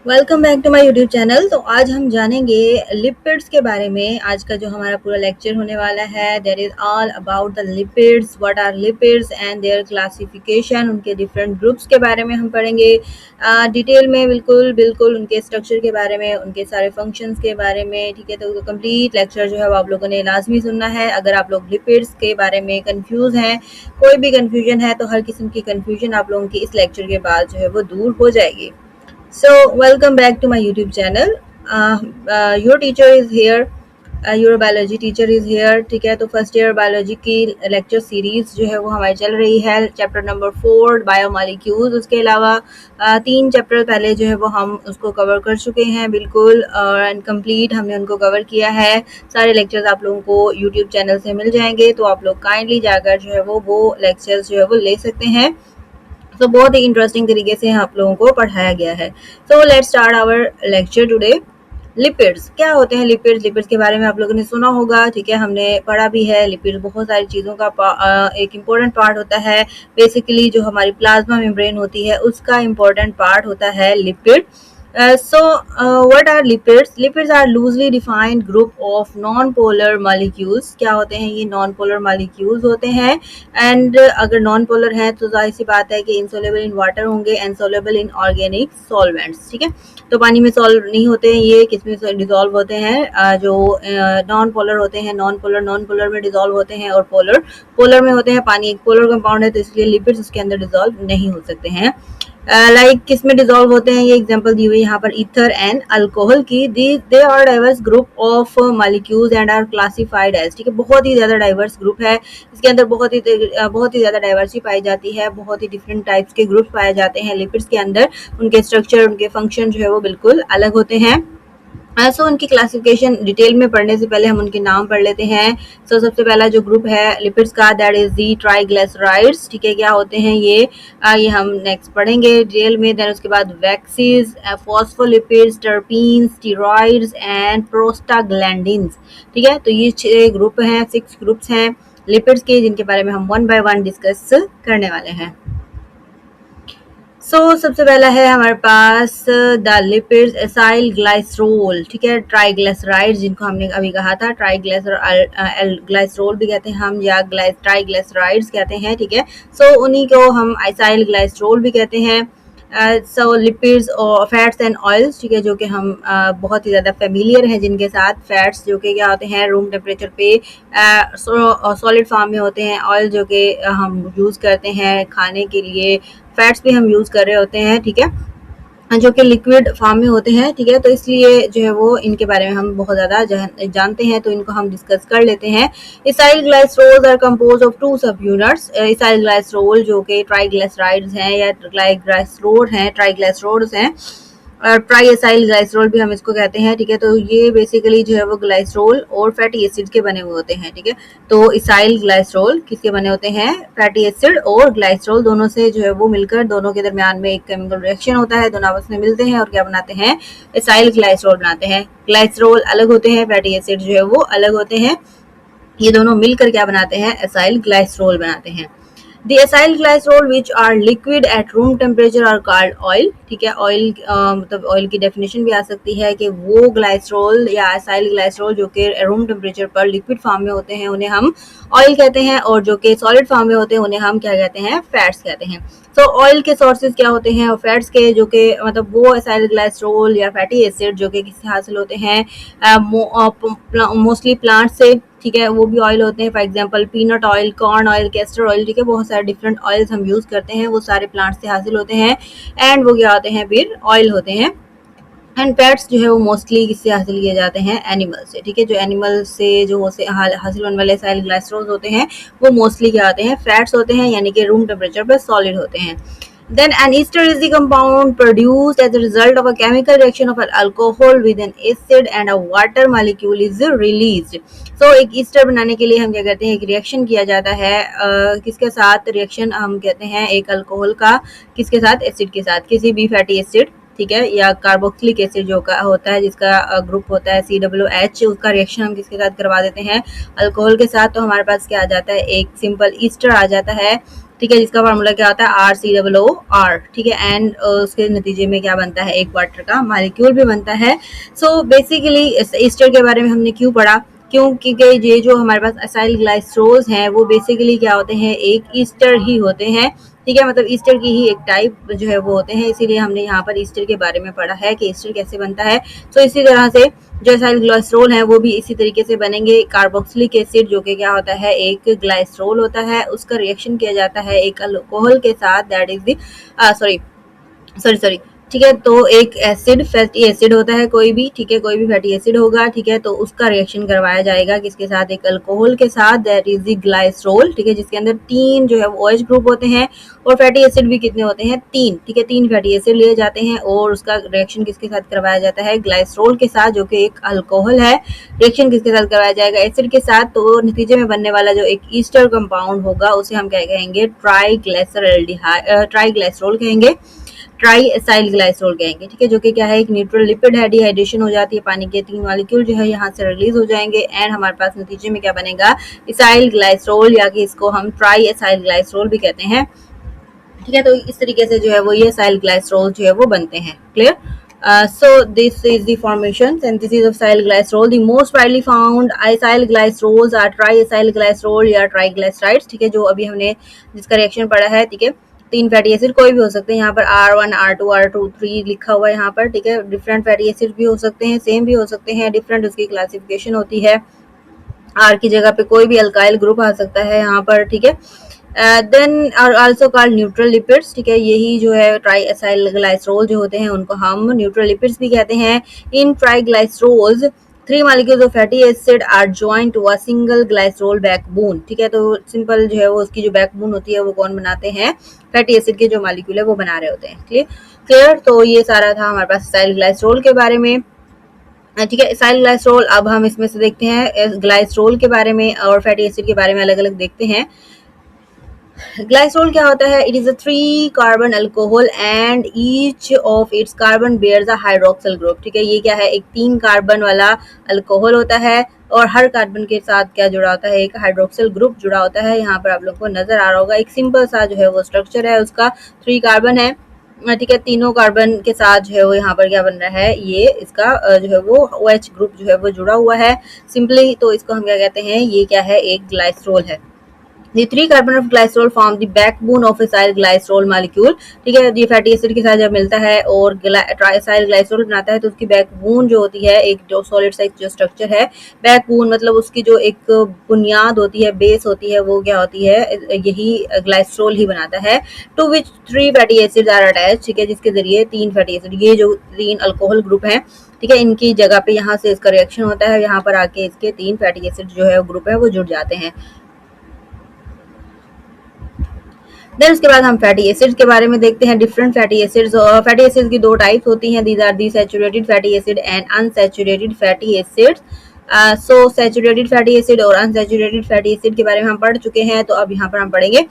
Welcome back to my YouTube channel. तो आज हम जानेंगे लिपिड्स के बारे में। आज का जो हमारा पूरा लेक्चर होने वाला है that is all about the lipids, what are lipids and their classification. उनके डिफरेंट ग्रुप्स के बारे में हम पढ़ेंगे डिटेल में, बिल्कुल बिल्कुल उनके स्ट्रक्चर के बारे में, उनके सारे फंक्शंस के बारे में। ठीक है, तो कंप्लीट लेक्चर जो है वो आप लोगों ने लाजमी सुनना है। अगर आप लोग लिपिड्स के बारे में कंफ्यूज हैं, कोई भी कंफ्यूजन है, तो हर किस्म की कंफ्यूजन आप लोगों की इस लेक्चर के बाद जो है वो दूर हो जाएगी। So welcome back to my YouTube channel. Your teacher is here. Your biology teacher is here. ठीक है, तो फर्स्ट ईयर बायोलॉजी की लेक्चर सीरीज जो है वो हमारी चल रही है। Chapter number 4 biomolecules. उसके अलावा 3 चैप्टर पहले जो है वो हम उसको कवर कर चुके हैं बिल्कुल एंड कंप्लीट हमने उनको कवर किया है। सारे लेक्चर्स आप लोगों को यूट्यूब चैनल से मिल जाएंगे, तो आप लोग काइंडली जाकर जो है वो लेक्चर्स जो है वो ले सकते हैं। तो बहुत ही इंटरेस्टिंग तरीके से आप लोगों को पढ़ाया गया है। So let's start our lecture today. Lipids क्या होते हैं? लिपिड्स के बारे में आप लोगों ने सुना होगा, ठीक है, हमने पढ़ा भी है। लिपिड्स बहुत सारी चीज़ों का एक इम्पोर्टेंट पार्ट होता है। बेसिकली जो हमारी प्लाज्मा मेम्ब्रेन होती है उसका इम्पोर्टेंट पार्ट होता है lipid. What are lipids? Lipids are loosely defined group of non-polar molecules. क्या होते हैं ये? non-polar molecules होते हैं। एंड अगर नॉन पोलर है तो जाहिर सी बात है कि इनसोलेबल इन वाटर होंगे and soluble in organic solvents. ठीक है, तो पानी में सॉल्व नहीं होते हैं ये, किसमें डिजोल्व होते हैं? जो नॉन पोलर होते हैं, नॉन पोलर में डिजोल्व होते हैं, और पोलर में होते हैं। पानी एक पोलर कंपाउंड है, तो इसलिए लिपिड्स उसके अंदर डिजोल्व नहीं हो सकते हैं। लाइक किसमें डिजोल्व होते हैं? ये एग्जांपल दी हुई यहाँ पर ईथर एंड अल्कोहल की। They are diverse group of molecules and are classified as. ठीक है, बहुत ही ज्यादा डाइवर्स ग्रुप है। इसके अंदर बहुत ही ज्यादा डाइवर्सिटी पाई जाती है, बहुत ही डिफरेंट टाइप्स के ग्रुप्स पाए जाते हैं लिपिड्स के अंदर। उनके स्ट्रक्चर, उनके फंक्शन जो है वो बिल्कुल अलग होते हैं। सो उनकी क्लासिफिकेशन डिटेल में पढ़ने से पहले हम उनके नाम पढ़ लेते हैं। सो सबसे पहला जो ग्रुप है लिपिड्स का दैट इज दी ट्राइग्लिसराइड्स। ठीक है, क्या होते हैं ये हम नेक्स्ट पढ़ेंगे डिटेल में। देन उसके बाद waxes, phospholipids, terpenes, steroids and prostaglandins. ठीक है, तो ये 6 ग्रुप हैं, 6 ग्रुप्स हैं लिपिड्स के, जिनके बारे में हम 1 बाय 1 डिस्कस करने वाले हैं। सबसे पहला है हमारे पास द लिपिड्स एसाइल ग्लाइसरोल। ठीक है, ट्राइग्लिसराइड्स जिनको हमने अभी कहा था, ग्लाइसरोल भी कहते हैं हम, या ट्राइग्लिसराइड्स कहते हैं। ठीक है, उन्हीं को हम एसाइल ग्लाइसरोल भी कहते हैं। लिपिड्स और फैट्स एंड ऑयल्स, ठीक है, जो कि हम बहुत ही ज़्यादा फेमिलियर हैं जिनके साथ। फैट्स जो कि क्या होते हैं, रूम टेम्परेचर पे सॉलिड फॉर्म में होते हैं। ऑयल जो कि हम यूज़ करते हैं खाने के लिए। फैट्स भी हम यूज़ कर रहे होते हैं, ठीक है, जो कि लिक्विड फॉर्म में होते हैं। ठीक है, तो इसलिए जो है वो इनके बारे में हम बहुत ज़्यादा जानते हैं, तो इनको हम डिस्कस कर लेते हैं। इसाइल ग्लाइसरोल्स आर कंपोज ऑफ 2 सब यूनिट्स। इसाइल ग्लाइसरोल जो कि ट्राइग्लिसराइड्स हैं या ट्राइग्लिसरोल्स हैं, और ट्राइएसाइल ग्लाइसरोल भी हम इसको कहते हैं। ठीक है, तो ये बेसिकली जो है वो ग्लाइसरोल और फैटी एसिड के बने हुए होते हैं। ठीक है, तो इसाइल ग्लाइसरोल किसके बने होते हैं? फैटी एसिड और ग्लाइसरोल दोनों से जो है वो मिलकर, दोनों के दरमियान में एक केमिकल रिएक्शन होता है, दोनों आपस में मिलते हैं और क्या बनाते हैं? इसाइल ग्लाइसरोल बनाते हैं। ग्लाइसरोल अलग होते हैं, फैटी एसिड जो है वो अलग होते हैं। ये दोनों मिलकर क्या बनाते हैं? एसाइल ग्लाइसरोल बनाते हैं। The acyl glycerol which are liquid at room temperature are called oil। ठीक है, ऑयल मतलब ऑयल की डेफिनेशन भी आ सकती है कि वो ग्लाइसरोल या एसाइल ग्लाइसरोल जो कि रूम टेम्परेचर पर लिक्विड फॉर्म में होते हैं उन्हें हम ऑयल कहते हैं, और जो कि सॉलिड फॉर्म में होते हैं उन्हें हम क्या कहते हैं? फैट्स कहते हैं। ऑयल के सोर्सेज क्या होते हैं और फैट्स के, जो कि मतलब वो एसाइल ग्लाइसरोल या फैटी एसिड जो कि किससे हासिल होते हैं? मोस्टली प्लांट से। ठीक है, वो भी ऑयल होते हैं। For example peanut oil, corn oil, castor oil. ठीक है, बहुत सारे डिफरेंट ऑयल्स हम यूज़ करते हैं, वो सारे प्लांट से हासिल होते हैं एंड वो क्या होते हैं? फिर ऑयल होते हैं। एंड फैट्स जो है वो मोस्टली किससे हासिल किए जाते हैं? एनिमल से। ठीक है, जो एनिमल से जो हासिल होने वाले एसाइल ग्लाइसरोल होते हैं वो मोस्टली क्या होते हैं? फैट्स होते हैं, यानी कि रूम टेम्परेचर पर सॉलिड होते हैं। Then an ester is the compound produced as a result of a chemical reaction of an alcohol with an acid and a water molecule is released। एक ईस्टर बनाने के लिए हम क्या करते हैं? एक रिएक्शन किया जाता है। किसके साथ रिएक्शन? हम कहते हैं एक अल्कोहल का, किसके साथ? एसिड के साथ, किसी भी फैटी एसिड। ठीक है, या कार्बोक्सिलिक एसिड जो का होता है, जिसका ग्रुप होता है COOH, उसका रिएक्शन हम किसके साथ करवा देते हैं? अल्कोहल के साथ। तो हमारे पास क्या आ जाता है? एक सिंपल ईस्टर आ जाता है। ठीक है, जिसका फार्मूला क्या होता है RCOOR, ठीक है, एंड उसके नतीजे में क्या बनता है, एक वाटर का मॉलिक्यूल भी बनता है। सो बेसिकली ईस्टर के बारे में हमने क्यों पढ़ा, क्योंकि ये जो हमारे पास असाइल ग्लाइसरोल्स हैं वो बेसिकली क्या होते हैं, एक ईस्टर ही होते हैं, ठीक है, मतलब ईस्टर की ही एक टाइप जो है वो होते हैं, इसीलिए हमने यहाँ पर ईस्टर के बारे में पढ़ा है कि ईस्टर कैसे बनता है। तो इसी तरह से जो असाइल ग्लाइसरोल है वो भी इसी तरीके से बनेंगे। कार्बोक्सिलिक एसिड जो कि क्या होता है, एक ग्लाइसरोल होता है, उसका रिएक्शन किया जाता है एक अल्कोहल के साथ, that is the sorry sorry sorry ठीक है, तो एक एसिड फैटी एसिड होता है कोई भी, ठीक है, कोई भी फैटी एसिड होगा, ठीक है, तो उसका रिएक्शन करवाया जाएगा किसके साथ, एक अल्कोहल के साथ, दैट इज द ग्लाइसरोल, ठीक है, जिसके अंदर 3 जो है वो OH ग्रुप होते हैं और फैटी एसिड भी कितने होते हैं, 3, ठीक है, 3 फैटी एसिड लिए जाते हैं और उसका रिएक्शन किसके साथ करवाया जाता है, ग्लाइसरोल के साथ, जो कि एक अल्कोहल है। रिएक्शन किसके साथ करवाया जाएगा, एसिड के साथ, तो नतीजे में बनने वाला जो एक ईस्टर कंपाउंड होगा उसे हम क्या कहेंगे, ट्राईग्लाइसरोल कहेंगे, ट्राई एसाइल ग्लाइसरोल कहेंगे, ठीक है, जो कि क्या है, एक न्यूट्रल लिपिड है, डिहाइड्रेशन हो जाती है, पानी के 3 मॉलिक्यूल जो है यहाँ से रिलीज हो जाएंगे एंड हमारे पास नतीजे में क्या बनेगा, इसाइल ग्लाइसरोल, या कि इसको हम ट्राई एसाइल ग्लाइसरोल भी कहते हैं, ठीक है। तो इस तरीके से जो है वो ये एसाइल ग्लाइसरोल जो है वो बनते हैं। Clear? So this is the formation synthesis of acyl glycerol. The most widely found acyl glycerols are triacyl glycerol या triglycerides, ठीक है, जो अभी हमने जिसका रिएक्शन पढ़ा है, ठीक है, 3 फैटी एसिड कोई भी हो सकते हैं, यहाँ पर R1 R2 R2 3 लिखा हुआ है यहाँ पर, ठीक है, डिफरेंट फैटी एसिड भी हो सकते हैं, सेम भी हो सकते हैं, डिफरेंट उसकी क्लासिफिकेशन होती है, R की जगह पे कोई भी अल्काइल ग्रुप आ सकता है यहाँ पर, ठीक है। Then are also called neutral lipids, ठीक है, यही जो है ट्राई एसाइल ग्लाइसरोल जो होते हैं उनको हम न्यूट्रल लिपिड्स भी कहते हैं। In triglycerols 3 molecules of fatty acid are joined to a single glycerol backbone, ठीक है, तो सिंपल जो है वो उसकी जो बैकबोन होती है वो कौन बनाते हैं, फैटी एसिड के जो मॉलिक्यूल है वो बना रहे होते हैं। क्लियर? तो ये सारा था हमारे पास एसाइल ग्लाइसरोल के बारे में, ठीक है। एसाइल ग्लाइसरोल, अब हम इसमें से देखते हैं ग्लाइसरोल के बारे में और फैटी एसिड के बारे में अलग अलग देखते हैं। ग्लाइसरोल क्या होता है, it is a 3 carbon alcohol and each of its carbon bears a hydroxyl group, ठीक है, ये क्या है, एक 3 कार्बन वाला अल्कोहल होता है और हर कार्बन के साथ क्या जुड़ा होता है, एक हाइड्रोक्सिल ग्रुप जुड़ा होता है। यहाँ पर आप लोग को नजर आ रहा होगा एक सिंपल सा जो है वो स्ट्रक्चर है उसका, 3 कार्बन है, ठीक है, तीनों कार्बन के साथ जो है वो यहाँ पर क्या बन रहा है, ये इसका जो है वो OH ग्रुप जो है वो जुड़ा हुआ है सिंपली, तो इसको हम क्या कहते हैं, ये क्या है, एक ग्लाइसरोल है। The 3 carbon of glycerol form the backbone of acyl glycerol molecule, ठीक है, ये फैटी एसिड के साथ जब मिलता है और ट्राइसाइल ग्लाइसरोल बनाता है तो उसकी बैकबोन जो होती है, एक जो सॉलिड सा जो स्ट्रक्चर है, बैकबोन मतलब उसकी जो एक बुनियाद होती है, बेस होती है, वो क्या होती है, यही ग्लाइसरोल ही बनाता है। To which 3 fatty acid are attach, ठीक है, जिसके जरिए 3 फैटी एसिड, ये जो 3 अल्कोहल ग्रुप हैं, ठीक है, इनकी जगह पे यहाँ से इसका रिएक्शन होता है, यहाँ पर आके इसके 3 फैटी एसिड जो है ग्रुप है वो जुड़ जाते हैं। देन उसके बाद हम फैटी एसिड्स के बारे में देखते हैं। Different fatty acids, fatty acids की 2 टाइप्स होती हैं, these are the saturated fatty acid and unsaturated fatty acids. So saturated fatty acid और अनसैचुरेटेड फैटी एसिड के बारे में हम पढ़ चुके हैं, तो अब यहाँ पर हम पढ़ेंगे।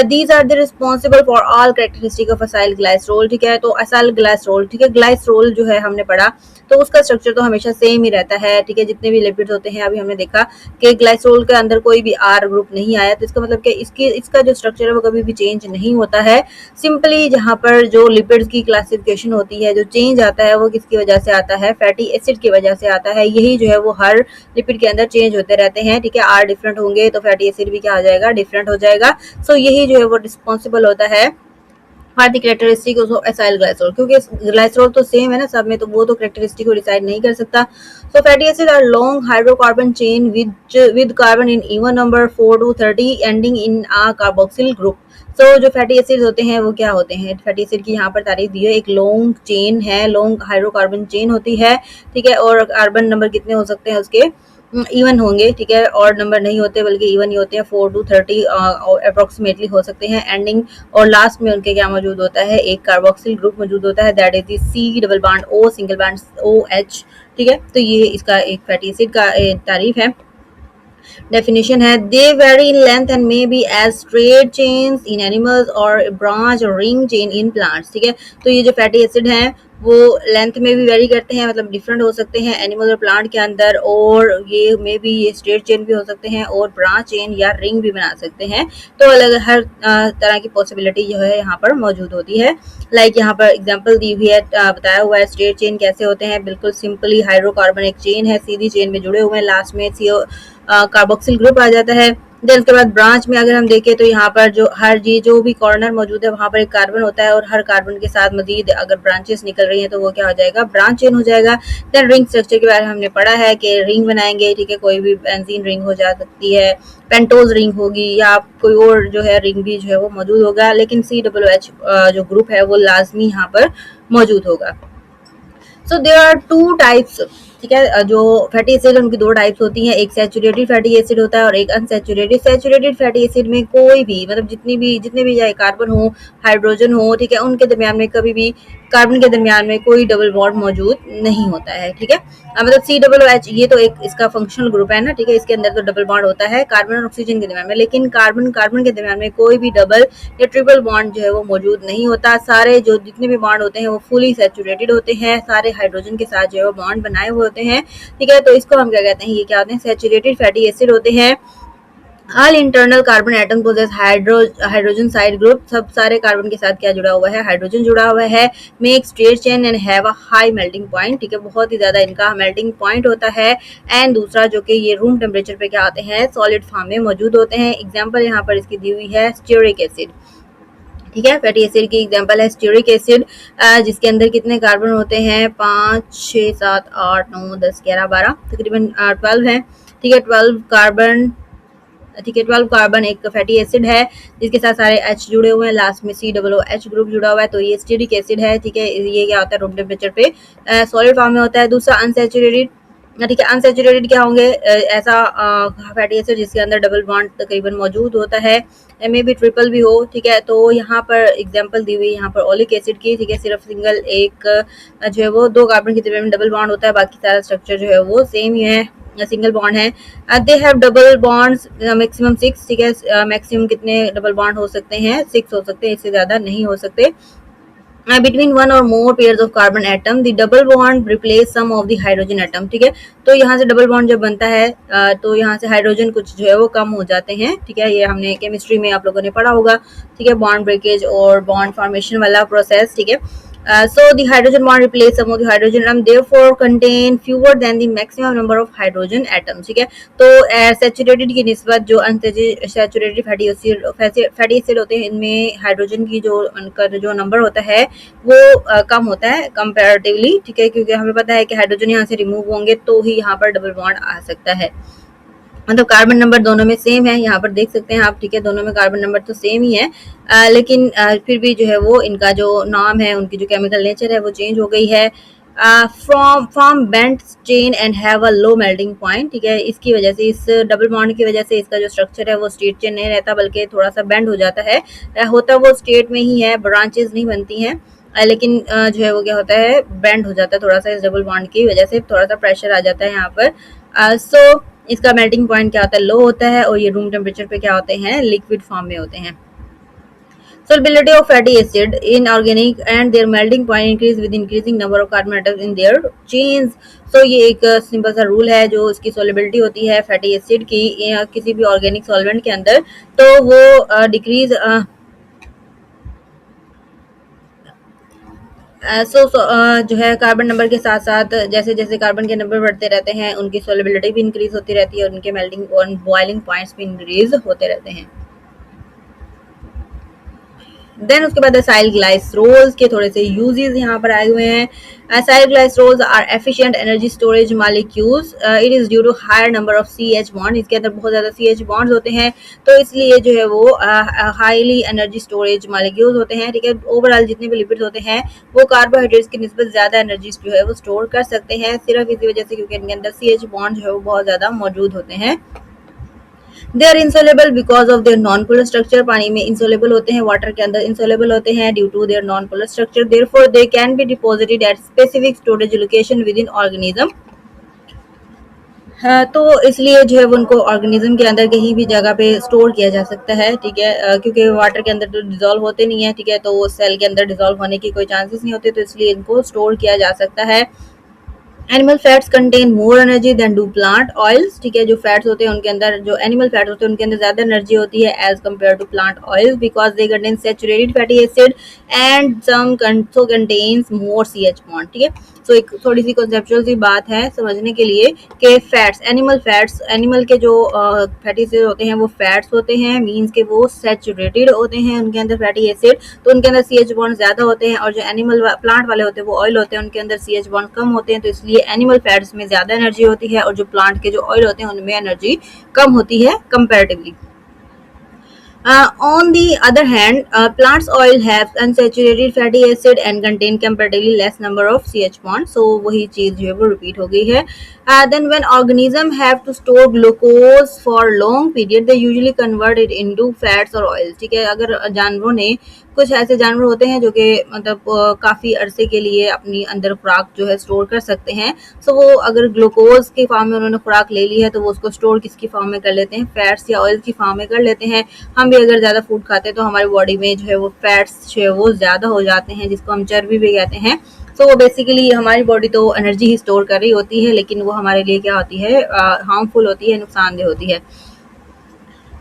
These are the responsible for all characteristic of acyl glycerol, ठीक है, तो असाइल ग्लाइसरोल, ठीक है, ग्लाइसरोल जो है हमने पढ़ा तो उसका स्ट्रक्चर तो हमेशा सेम ही रहता है, ठीक है, जितने भी लिपिड्स होते हैं, अभी हमने देखा कि ग्लाइसरोल के अंदर कोई भी R ग्रुप नहीं आया, तो इसका मतलब कि इसका जो स्ट्रक्चर है वो कभी भी चेंज नहीं होता है। सिंपली जहाँ पर जो लिपिड्स की क्लासिफिकेशन होती है, जो चेंज आता है वो किसकी वजह से आता है, फैटी एसिड की वजह से आता है, यही जो है वो हर लिपिड के अंदर चेंज होते रहते हैं, ठीक है, R डिफरेंट होंगे तो फैटी एसिड भी क्या हो जाएगा, डिफरेंट हो जाएगा। सो यही जो है वो रिस्पॉन्सिबल होता है for the characteristic of acyl glycerol, क्योंकि ग्लाइसरोल तो सेम है ना सब में, तो वो तो कैरेक्टरिस्टिक को डिसाइड नहीं कर सकता। So fatty acid are long hydrocarbon chain with carbon in even number 4 to 30 ending in a carboxyl group. So जो फैटी एसिड होते हैं वो क्या होते हैं, फैटी एसिड की यहाँ पर तारीफ दी है, एक लॉन्ग चेन है, लॉन्ग हाइड्रोकार्बन चेन होती है, ठीक है, और कार्बन नंबर कितने हो सकते हैं उसके, इवन होंगे, ठीक है, और नंबर नहीं होते बल्कि इवन ही होते हैं, 4 to 30 अप्रोक्सीमेटली हो सकते हैं एंडिंग, और लास्ट में उनके क्या मौजूद होता है, एक कार्बोक्सिल ग्रुप मौजूद होता है, that is the C double bond O single bond OH, ठीक है, तो ये इसका एक फैटी एसिड का तारीफ है। डेफिनेशन है, they vary in length and may be as straight chains in animals और ब्रांच और रिंग चेन इन प्लांट्स। ठीक है, तो ये जो फैटी एसिड हैं वो लेंथ में भी वेरी करते हैं, मतलब डिफरेंट हो सकते हैं एनिमल और प्लांट के अंदर, और ये मे बी ये स्ट्रेट चेन भी हो सकते हैं और ब्रांच चेन या रिंग भी बना सकते हैं। तो अलग हर तरह की पॉसिबिलिटी जो है यहाँ पर मौजूद होती है। लाइक यहाँ पर एग्जांपल दी हुई है, बताया हुआ है स्ट्रेट चेन कैसे होते हैं। बिल्कुल सिंपली हाइड्रोकार्बन एक चेन है, सीधी चेन में जुड़े हुए हैं, लास्ट में CO कार्बोक्सिल ग्रुप आ जाता है। देन उसके बाद ब्रांच में अगर हम देखें तो यहाँ पर जो हर जी जो भी कॉर्नर मौजूद है वहाँ पर एक कार्बन होता है, और हर कार्बन के साथ मजीद अगर ब्रांचेस निकल रही हैं तो वो क्या हो जाएगा, ब्रांच चेन हो जाएगा। देन रिंग स्ट्रक्चर के बारे में हमने पढ़ा है कि रिंग बनाएंगे। ठीक है, कोई भी बेंजीन रिंग हो जा सकती है, पेंटोज रिंग होगी, या कोई और जो है रिंग भी जो है वो मौजूद होगा, लेकिन COOH जो ग्रुप है वो लाजमी यहाँ पर मौजूद होगा। So there are two types. ठीक है, जो फैटी एसिड उनकी दो टाइप्स होती हैं, एक सैचुरेटेड फैटी एसिड होता है और एक अनसैचुरेटेड। सैचुरेटेड फैटी एसिड में कोई भी मतलब जितने भी चाहे कार्बन हो, हाइड्रोजन हो, ठीक है, उनके दरमियान में कभी भी कार्बन के दरमियान में कोई डबल बॉन्ड मौजूद नहीं होता है। ठीक है, मतलब COOH ये तो एक इसका फंक्शनल ग्रुप है ना। ठीक है, इसके अंदर तो डबल बॉन्ड होता है कार्बन और ऑक्सीजन के दरमियान में, लेकिन कार्बन कार्बन के दरमियान में कोई भी डबल या ट्रिपल बॉन्ड जो है वो मौजूद नहीं होता। सारे जो जितने भी बॉन्ड होते हैं वो फुली सैचुरेटेड होते हैं, सारे हाइड्रोजन के साथ जो है वो बॉन्ड बनाए हुए होते हैं। ठीक है, तो इसको हम क्या कहते हैं, ये क्या होते हैं, सैचुरेटेड फैटी एसिड होते हैं। All internal carbon atom possess hydrogen side group, सब सारे कार्बन के साथ क्या जुड़ा हुआ है, हाइड्रोजन जुड़ा हुआ है। Make straight chain and have a high melting point. ठीक है, बहुत ही ज्यादा इनका मेल्टिंग पॉइंट होता है। एंड दूसरा जो कि ये रूम टेम्परेचर पे क्या आते हैं, सॉलिड फॉर्म में मौजूद होते हैं। एग्जाम्पल यहाँ पर इसकी दी हुई है स्टीयरिक एसिड। ठीक है, फैटी एसिड की एग्जांपल है स्टीयरिक एसिड, जिसके अंदर कितने कार्बन होते हैं, 5, 6, 7, 8, 9, 10, 11, 12, तकरीबन 12 है। ठीक है, 12 कार्बन। ठीक है, 12 कार्बन एक फैटी एसिड है जिसके साथ सारे H जुड़े हुए हैं, लास्ट में COOH ग्रुप जुड़ा हुआ है, तो ये स्टीयरिक एसिड है। ठीक है, ये क्या होता है, रूम टेम्परेचर पे सॉलिड फॉर्म में होता है। दूसरा अनसैचुरेटेड। ठीक है, अनसैचुरेटेड क्या होंगे, ऐसा फैटी एसिड जिसके अंदर डबल बॉन्ड तकरीबन मौजूद होता है, मे बी ट्रिपल भी हो। ठीक है, तो यहाँ पर एग्जांपल दी हुई यहाँ पर ओलिक एसिड की। ठीक है, सिर्फ सिंगल एक जो है वो दो कार्बन के दरमियान डबल बॉन्ड होता है, बाकी सारा स्ट्रक्चर जो है वो सेम ही है, सिंगल बॉन्ड है। They have double bonds maximum 6। ठीक है, मैक्सिमम कितने डबल बॉन्ड हो सकते हैं, 6 हो सकते हैं, इससे ज्यादा नहीं हो सकते। Between one or more pairs of carbon atom, the double bond replace some of the hydrogen atom। ठीक है, तो यहाँ से डबल बॉन्ड जब बनता है तो यहाँ से हाइड्रोजन कुछ जो है वो कम हो जाते हैं। ठीक है, ये हमने केमिस्ट्री में आप लोगों ने पढ़ा होगा। ठीक है, बॉन्ड ब्रेकेज और बॉन्ड फॉर्मेशन वाला प्रोसेस। ठीक है, so the hydrogen bond replace some of the hydrogen atom, therefore contain fewer than the maximum number of hydrogen atoms। ठीक है, तो सैचुरेटेड की निस्बत जो अनसैचुरेटेड फैटी एसिड होते हैं, इनमें हाइड्रोजन की जो उनका जो नंबर होता है वो कम होता है कंपैरेटिवली। ठीक है, क्योंकि हमें पता है कि हाइड्रोजन यहाँ से रिमूव होंगे तो ही यहाँ पर डबल बॉन्ड आ सकता है। मतलब कार्बन नंबर दोनों में सेम है, यहाँ पर देख सकते हैं आप। ठीक है, दोनों में कार्बन नंबर तो सेम ही है, लेकिन फिर भी जो है वो इनका जो नाम है, उनकी जो केमिकल नेचर है वो चेंज हो गई है। From bent chain and have a low melting point. ठीक है, इसकी वजह से, इस डबल बॉन्ड की वजह से इसका जो स्ट्रक्चर है वो स्ट्रेट चेन नहीं रहता, बल्कि थोड़ा सा बेंड हो जाता है। होता वो स्ट्रेट में ही है, ब्रांचेस नहीं बनती हैं, लेकिन जो है वो क्या होता है, बेंड हो जाता है थोड़ा सा, इस डबल बॉन्ड की वजह से थोड़ा सा प्रेशर आ जाता है यहाँ पर। सो इसका मेल्टिंग पॉइंट क्या होता है, लो होता है, और ये रूम टेम्परेचर पे क्या होते हैं, लिक्विड फॉर्म में होते हैं। Solubility of fatty acid in organic and their melting point increase with increasing number of carbon atoms in their chains। So ये एक सिंपल सा रूल है, जो इसकी सोलिबिलिटी होती है फैटी एसिड की किसी भी ऑर्गेनिक सॉल्वेंट के अंदर, तो वो डिक्रीज जो है कार्बन नंबर के साथ साथ जैसे जैसे कार्बन के नंबर बढ़ते रहते हैं, उनकी सोलिबिलिटी भी इंक्रीज होती रहती है, और उनके मेल्टिंग और बॉइलिंग पॉइंट्स भी इंक्रीज होते रहते हैं। देन उसके बाद असाइल ग्लाइसरोल्स के थोड़े से यूजेस यहाँ पर आए हुए हैं। Acyl glycerols are efficient energy storage molecules, it is due to higher number of CH bond. इसके अंदर बहुत ज्यादा CH बॉन्ड्स होते हैं, तो इसलिए जो है वो हाईली एनर्जी स्टोरेज मॉलिक्यूल्स होते हैं। ठीक है, ओवरऑल जितने भी लिपिड्स होते हैं वो कार्बोहाइड्रेट्स की निस्बत ज्यादा एनर्जी जो है वो स्टोर कर सकते हैं, सिर्फ इसी वजह से क्योंकि इनके अंदर CH बॉन्ड जो है वो बहुत ज्यादा मौजूद होते हैं। They are insoluble because of their non polar structure. पानी में इंसोलेबल होते हैं, वाटर के अंदर इंसोलेबल होते हैं due to their non polar structure. Therefore they can be deposited at specific storage location within organism. हाँ, तो इसलिए जो है वो उनको ऑर्गेनिज्म के अंदर कहीं भी जगह पे स्टोर किया जा सकता है, ठीक है। क्योंकि वाटर के अंदर तो डिज़ोल्व होते नहीं है, ठीक है, तो वो सेल के अंदर डिज़ोल्व होने की कोई चांसेस नहीं होते, तो इसलिए इनको स्टोर किया जा सकता है। Animal fats contain more energy than do plant oils, ठीक है। जो फैट्स होते हैं उनके अंदर, जो एनिमल फैट्स होते हैं उनके अंदर ज़्यादा एनर्जी होती है as compare to plant oils, because they contain saturated fatty acid and some so contains more C H bond, ठीक है। सो एक थोड़ी सी कॉन्सेप्चुअल सी बात है समझने के लिए कि फैट्स, एनिमल के जो फैटी एसिड होते हैं वो फैट्स होते हैं, मीन्स के वो सेचुरेटेड होते हैं उनके अंदर फैटी एसिड, तो उनके अंदर सी एच बॉन्ड ज़्यादा होते हैं। और जो एनिमल प्लांट वाले होते हैं वो ऑयल होते हैं, उनके अंदर सी एच बॉन्ड कम होते हैं, तो इसलिए एनिमल फैट्स में ज़्यादा एनर्जी होती है और जो प्लांट के जो ऑयल होते हैं उनमें एनर्जी कम होती है comparatively. On the other hand, plants oil have unsaturated fatty acid and contain comparatively less number of CH bonds. So वही चीज जो है वो repeat हो गई है. Then when organisms have to store glucose for long period, they usually convert it into fats or oils. ठीक है, अगर जानवरों ने, कुछ ऐसे जानवर होते हैं जो कि मतलब काफ़ी अरसे के लिए अपनी अंदर खुराक जो है स्टोर कर सकते हैं, सो वो अगर ग्लूकोज की फॉर्म में उन्होंने खुराक ले ली है तो वो उसको स्टोर किसकी फॉर्म में कर लेते हैं, फैट्स या ऑयल की फॉर्म में कर लेते हैं। हम भी अगर ज़्यादा फूड खाते हैं तो हमारी बॉडी में जो है वो फैट्स जो है वो ज़्यादा हो जाते हैं, जिसको हम चर्बी भी कहते हैं। सो वो बेसिकली हमारी बॉडी तो एनर्जी ही स्टोर कर रही होती है, लेकिन वो हमारे लिए क्या होती है, हार्मफुल होती है, नुकसानदेह होती है।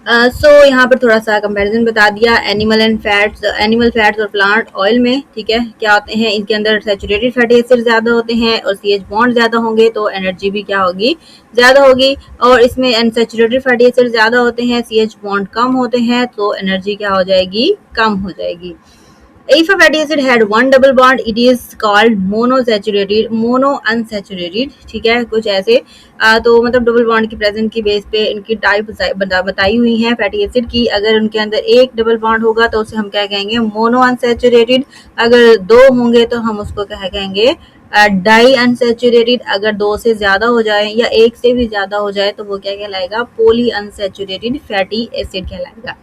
सो यहाँ पर थोड़ा सा कंपैरिजन बता दिया एनिमल फैट्स और प्लांट ऑयल में, ठीक है, क्या होते हैं, इनके अंदर सेचुरेटेड फैटी एसिड ज़्यादा होते हैं और सी एच बॉन्ड ज़्यादा होंगे तो एनर्जी भी क्या होगी, ज़्यादा होगी। और इसमें अनसेचुरेटेड फैटी एसिड ज़्यादा होते हैं, सी एच बॉन्ड कम होते हैं, तो एनर्जी क्या हो जाएगी, कम हो जाएगी। If a fatty acid had one double bond, it is called mono unsaturated, ठीक है, कुछ ऐसे। तो मतलब डबल बॉन्ड की प्रेजेंट की बेस पे इनकी टाइप बताई हुई है फैटी एसिड की। अगर उनके अंदर एक डबल बॉन्ड होगा तो उसे हम क्या कहेंगे, मोनो अनसेचुरेटेड। अगर दो होंगे तो हम उसको क्या कहेंगे, डाई अनसेचुरेटेड। अगर दो से ज़्यादा हो जाए या एक से भी ज़्यादा हो जाए तो वो क्या कहलाएगा, पोली अनसेचुरेटेड फैटी एसिड कहलाएगा।